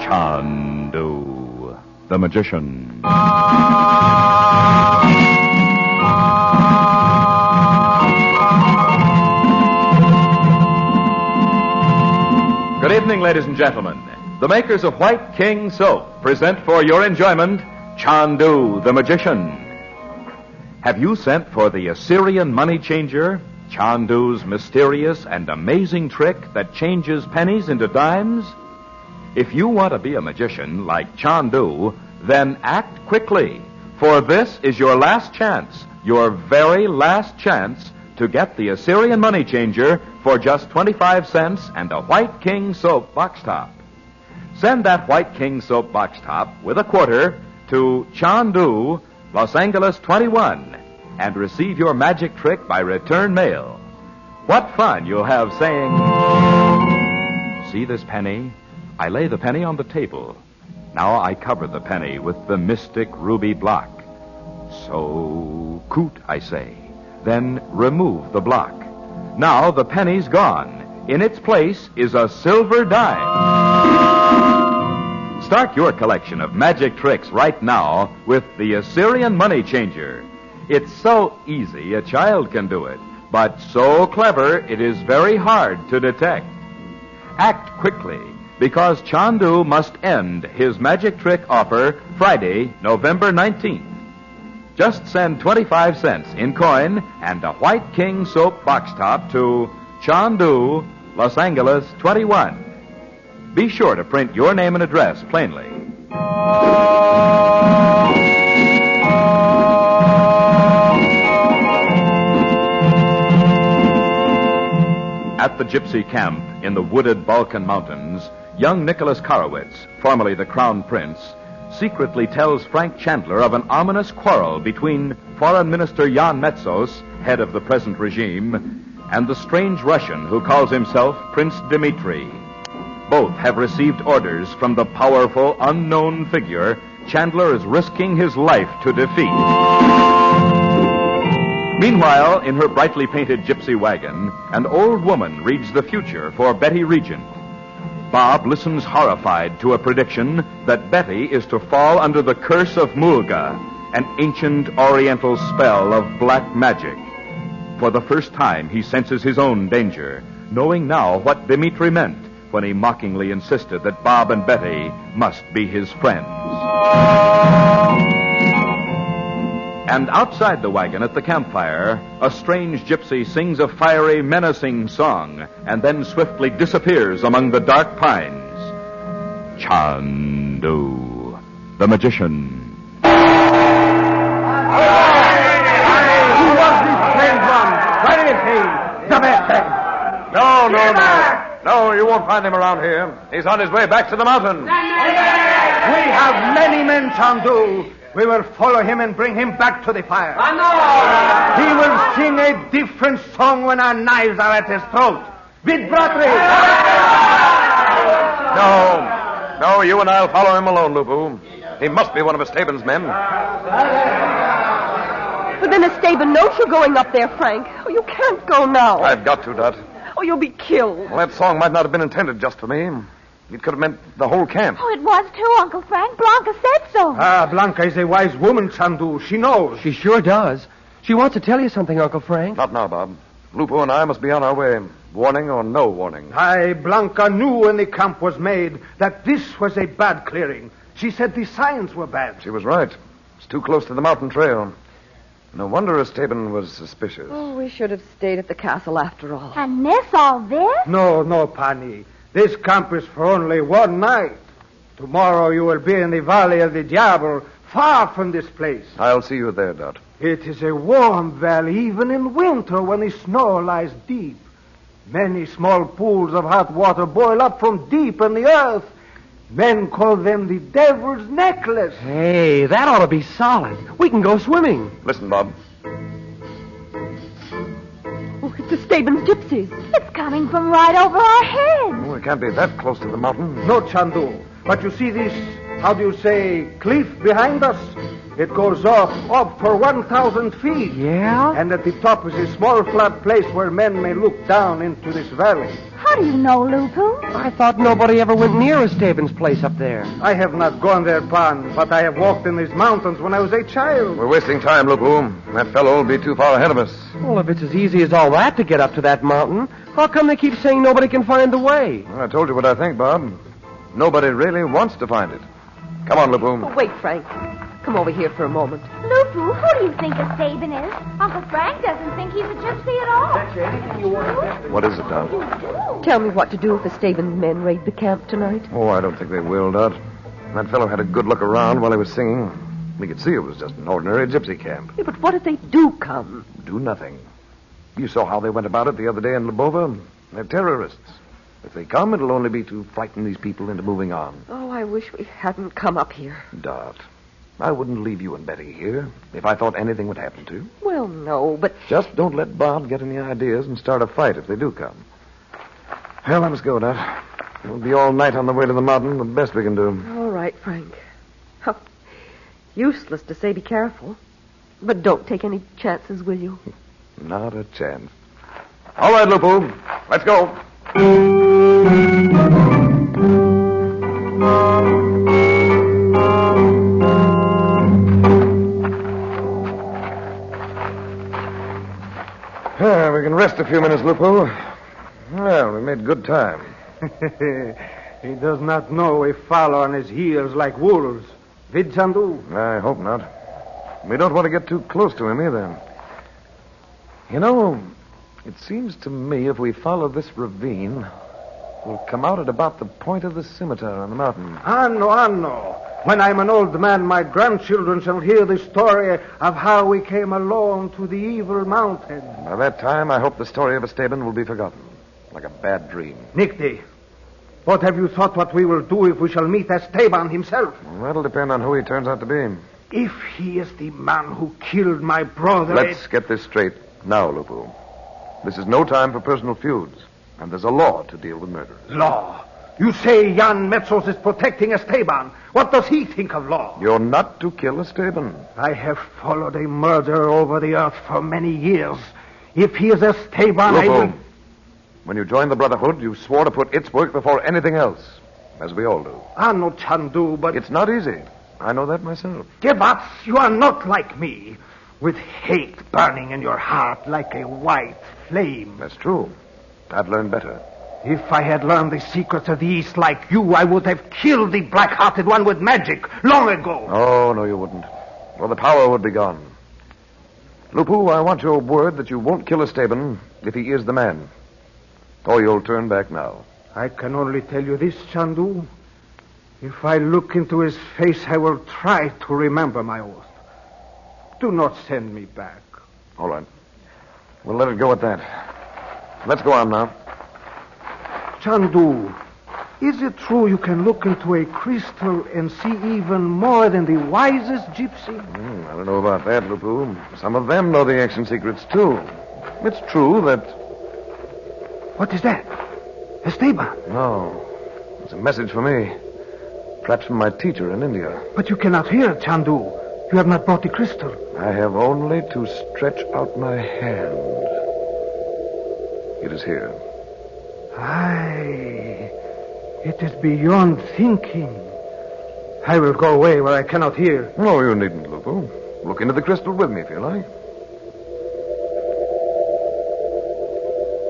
Chandu the Magician. Good evening, ladies and gentlemen. The makers of White King Soap present for your enjoyment Chandu the Magician. Have you sent for the Assyrian money changer, Chandu's mysterious and amazing trick that changes pennies into dimes? If you want to be a magician like Chandu, then act quickly, for this is your last chance, your very last chance to get the Assyrian money changer for just 25 cents and a White King Soap box top. Send that White King Soap box top with a quarter to Chandu, Los Angeles 21, and receive your magic trick by return mail. What fun you'll have saying, "See this penny? I lay the penny on the table. Now I cover the penny with the mystic ruby block. So, coot, I say. Then remove the block. Now the penny's gone. In its place is a silver dime." Start your collection of magic tricks right now with the Assyrian money changer. It's so easy a child can do it, but so clever it is very hard to detect. Act quickly, because Chandu must end his magic trick offer Friday, November 19th. Just send 25 cents in coin and a White King Soap box top to Chandu, Los Angeles 21. Be sure to print your name and address plainly. At the gypsy camp in the wooded Balkan Mountains, young Nicholas Karowitz, formerly the Crown Prince, secretly tells Frank Chandler of an ominous quarrel between Foreign Minister Jan Metzos, head of the present regime, and the strange Russian who calls himself Prince Dmitri. Both have received orders from the powerful, unknown figure Chandler is risking his life to defeat. Meanwhile, in her brightly painted gypsy wagon, an old woman reads the future for Betty Regent. Bob listens horrified to a prediction that Betty is to fall under the curse of Mulga, an ancient oriental spell of black magic. For the first time, he senses his own danger, knowing now what Dmitri meant when he mockingly insisted that Bob and Betty must be his friends. And outside the wagon at the campfire, a strange gypsy sings a fiery, menacing song and then swiftly disappears among the dark pines. Chandu the Magician. Who was this strange one? Where is he? The best. No, you won't find him around here. He's on his way back to the mountain. We have many men, Chandu. We will follow him and bring him back to the fire. He will sing a different song when our knives are at his throat. With Bratry! No, you and I'll follow him alone, Lupu. He must be one of Esteban's men. But then Esteban knows you're going up there, Frank. Oh, you can't go now. I've got to, Dot. Oh, you'll be killed. Well, that song might not have been intended just for me. It could have meant the whole camp. Oh, it was too, Uncle Frank. Blanca said so. Blanca is a wise woman, Chandu. She knows. She sure does. She wants to tell you something, Uncle Frank. Not now, Bob. Lupu and I must be on our way. Warning or no warning. Blanca knew when the camp was made that this was a bad clearing. She said the signs were bad. She was right. It's too close to the mountain trail. No wonder Esteban was suspicious. Oh, we should have stayed at the castle after all. And miss all this? No, Pani. This camp is for only one night. Tomorrow you will be in the Valley of the Diablo, far from this place. I'll see you there, Dot. It is a warm valley, even in winter when the snow lies deep. Many small pools of hot water boil up from deep in the earth. Men call them the Devil's Necklace. Hey, that ought to be solid. We can go swimming. Listen, Bob. Oh, it's Esteban's gypsies. It's coming from right over our heads. Oh, it can't be that close to the mountain. No, Chandu. But you see this, how do you say, cliff behind us? It goes up for 1,000 feet. Yeah? And at the top is a small flat place where men may look down into this valley. How do you know, Lupu? I thought nobody ever went near Esteban's place up there. I have not gone there, Pan, but I have walked in these mountains when I was a child. We're wasting time, Lupu. That fellow will be too far ahead of us. Well, if it's as easy as all that to get up to that mountain, how come they keep saying nobody can find the way? Well, I told you what I think, Bob. Nobody really wants to find it. Come on, Lupu. Oh, wait, Frank. Come over here for a moment. Lupu, who do you think Esteban is? Uncle Frank doesn't think he's a gypsy at all. What is it, Dot? Tell me what to do if Esteban's men raid the camp tonight. Oh, I don't think they will, Dot. That fellow had a good look around while he was singing. We could see it was just an ordinary gypsy camp. Yeah, but what if they do come? Do nothing. You saw how they went about it the other day in Lubova. They're terrorists. If they come, it'll only be to frighten these people into moving on. Oh, I wish we hadn't come up here. Dot, I wouldn't leave you and Betty here if I thought anything would happen to you. Well, no, but... Just don't let Bob get any ideas and start a fight if they do come. Well, let us go, Dot. We'll be all night on the way to the mountain, the best we can do. All right, Frank. Oh, useless to say be careful. But don't take any chances, will you? Not a chance. All right, Lupu. Let's go. We can rest a few minutes, Lupu. Well, we made good time. He does not know we follow on his heels like wolves. Vid Chandu? I hope not. We don't want to get too close to him either. You know, it seems to me if we follow this ravine, we'll come out at about the point of the scimitar on the mountain. Anno. When I'm an old man, my grandchildren shall hear the story of how we came alone to the evil mountain. By that time, I hope the story of Esteban will be forgotten, like a bad dream. Nicky, what have you thought what we will do if we shall meet Esteban himself? Well, that'll depend on who he turns out to be. If he is the man who killed my brother... Let's get this straight now, Lupu. This is no time for personal feuds, and there's a law to deal with murderers. Law? You say Jan Metzos is protecting Esteban. What does he think of law? You're not to kill Esteban. I have followed a murderer over the earth for many years. If he is Esteban, I will... When you joined the Brotherhood, you swore to put its work before anything else, as we all do. Anno Chandu, but... It's not easy. I know that myself. Gebats, you are not like me, with hate burning in your heart like a white flame. That's true. I've learned better. If I had learned the secrets of the East like you, I would have killed the black-hearted one with magic long ago. Oh, no, you wouldn't. Well, the power would be gone. Lupu, I want your word that you won't kill Esteban if he is the man. Or you'll turn back now. I can only tell you this, Chandu. If I look into his face, I will try to remember my oath. Do not send me back. All right. We'll let it go at that. Let's go on now. Chandu, is it true you can look into a crystal and see even more than the wisest gypsy? I don't know about that, Lupu. Some of them know the ancient secrets, too. It's true that... What is that? Esteban? No. It's a message for me. Perhaps from my teacher in India. But you cannot hear it, Chandu. You have not brought the crystal. I have only to stretch out my hand. It is here. Aye, it is beyond thinking. I will go away where I cannot hear. No, you needn't, Lupu. Look into the crystal with me if you like.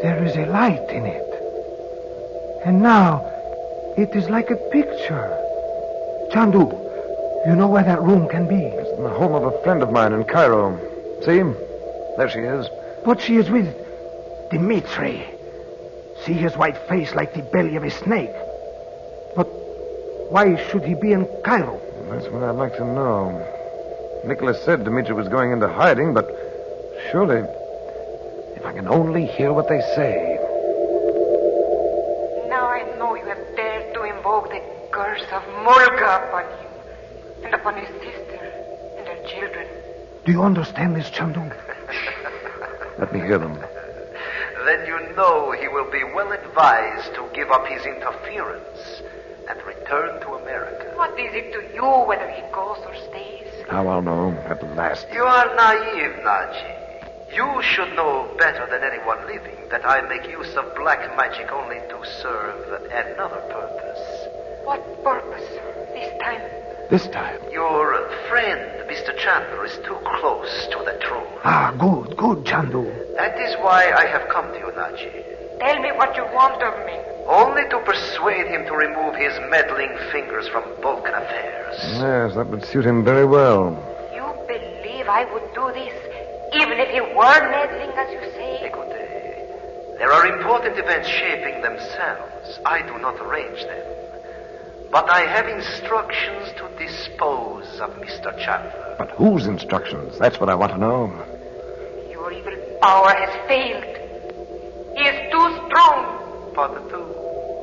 There is a light in it. And now, it is like a picture. Chandu, you know where that room can be? It's in the home of a friend of mine in Cairo. See? There she is. But she is with Dimitri. See his white face like the belly of a snake. But why should he be in Cairo? That's what I'd like to know. Nicholas said Dimitri was going into hiding, but surely, if I can only hear what they say. Now I know you have dared to invoke the curse of Mulga upon him, and upon his sister and her children. Do you understand this, Chandu? Let me hear them. Then you know he will be well advised to give up his interference and return to America. What is it to you whether he goes or stays? Now I'll know at last. You are naive, Naji. You should know better than anyone living that I make use of black magic only to serve another purpose. What purpose this time? This time? Your friend, Mr. Chandler, is too close to the truth. Ah, good, Chandu. That is why I have come to you, Naji. Tell me what you want of me. Only to persuade him to remove his meddling fingers from Vulcan affairs. Yes, that would suit him very well. You believe I would do this, even if he were meddling, as you say? Écoutez, there are important events shaping themselves. I do not arrange them. But I have instructions to dispose of Mr. Chandler. But whose instructions? That's what I want to know. Your evil power has failed. He is too strong. Pardieu,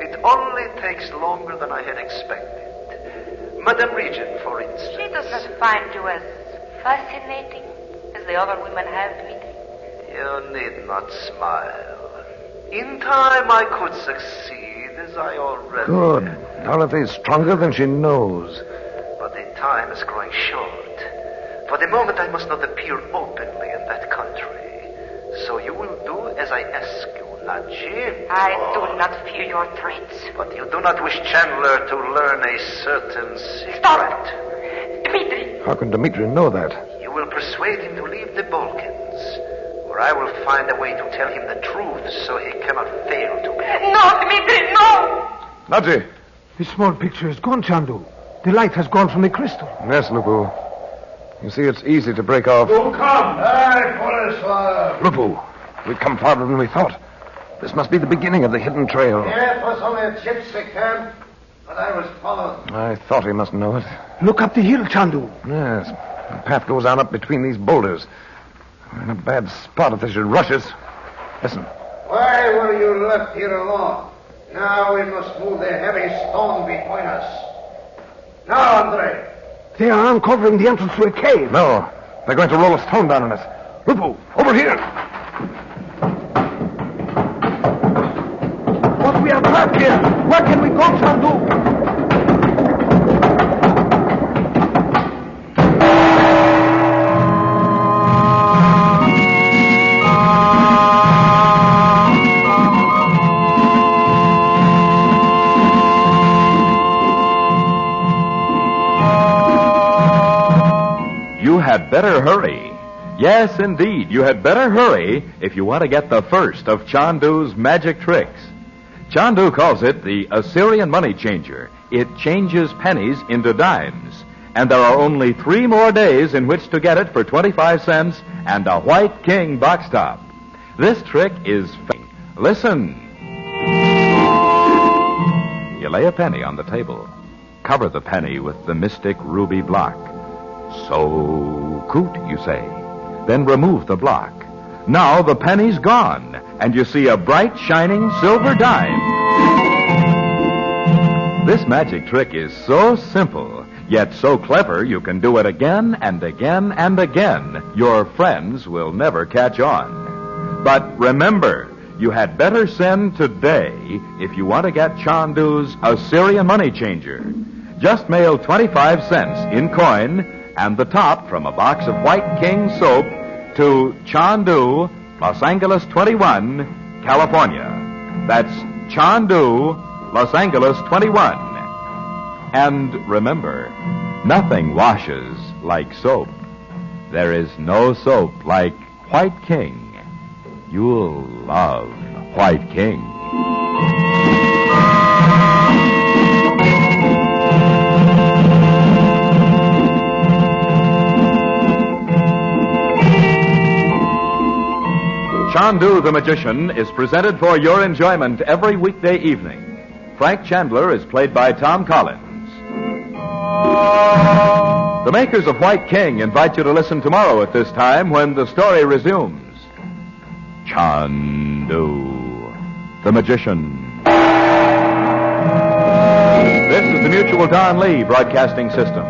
it only takes longer than I had expected. Madame Regent, for instance. She does not find you as fascinating as the other women have, Dmitri. You need not smile. In time I could succeed, as I already Good. did. Dorothy's stronger than she knows. But the time is growing short. For the moment I must not appear openly in that country. So you will do as I ask you, Naji. I do not fear your threats. But you do not wish Chandler to learn a certain secret. Stop! Dmitri! How can Dmitri know that? You will persuade him to leave the Balkans, or I will find a way to tell him the truth so he cannot fail to believe. No, Dmitri, no! Naji! The small picture is gone, Chandu. The light has gone from the crystal. Yes, Lupu. You see, it's easy to break off. Who come? Aye, Forrest. Lupu, we've come farther than we thought. This must be the beginning of the hidden trail. Yeah, it was only a gypsy camp, but I was followed. I thought he must know it. Look up the hill, Chandu. Yes. The path goes on up between these boulders. We're in a bad spot if they should rush us. Listen. Why were you left here alone? Now we must move the heavy stone between us. Now, Andre. They are uncovering the entrance to a cave. No, they're going to roll a stone down on us. Lupu, over here. But we are trapped here. Where can we go, Chandu? You had better hurry. Yes, indeed, you had better hurry if you want to get the first of Chandu's magic tricks. Chandu calls it the Assyrian money changer. It changes pennies into dimes. And there are only 3 more days in which to get it for 25 cents and a White King box top. This trick is Listen. You lay a penny on the table. Cover the penny with the mystic ruby block. So coot, you say. Then remove the block. Now the penny's gone, and you see a bright, shining silver dime. This magic trick is so simple, yet so clever you can do it again and again and again. Your friends will never catch on. But remember, you had better send today if you want to get Chandu's Assyrian money changer. Just mail 25 cents in coin and the top from a box of White King soap to Chandu, Los Angeles 21, California. That's Chandu, Los Angeles 21. And remember, nothing washes like soap. There is no soap like White King. You'll love White King. Chandu the Magician is presented for your enjoyment every weekday evening. Frank Chandler is played by Tom Collins. The makers of White King invite you to listen tomorrow at this time when the story resumes. Chandu the Magician. This is the Mutual Don Lee Broadcasting System.